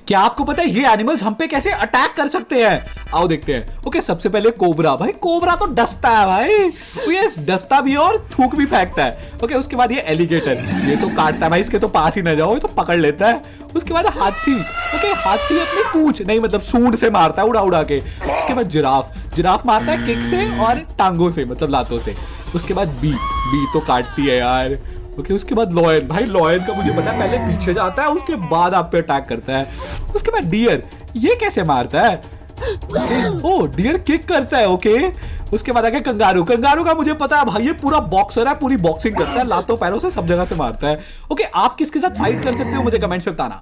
क्या आपको पता है ये एनिमल्स हम पे कैसे अटैक कर सकते हैं? आओ देखते हैं। ओके, सबसे पहले कोबरा। भाई कोबरा तो डसता है भाई, ये डसता भी है और थूक भी फेंकता है। ओके, उसके बाद ये एलिगेटर, ये तो काटता है भाई, इसके तो पास ही ना जाओ, ये तो पकड़ लेता है। उसके बाद हाथी। ओके, हाथी अपनी पूंछ नहीं मतलब सूंड से मारता है उड़ा उड़ा के। उसके बाद जिराफ, जिराफ मारता है किक से और टांगों से मतलब लातों से। उसके बाद बी, बी तो काटती है यार। ओके, उसके बाद लॉयन। भाई लॉयन का मुझे पता है, पहले पीछे जाता है उसके बाद आप पे अटैक करता है। उसके बाद डियर, ये कैसे मारता है? ओ डियर किक करता है। ओके, उसके बाद आगे कंगारू। कंगारू का मुझे पता है भाई, ये पूरा बॉक्सर है, पूरी बॉक्सिंग करता है, लातों पैरों से सब जगह से मारता है। ओके, आप किसके साथ फाइट कर सकते हो मुझे कमेंट्स में बताना।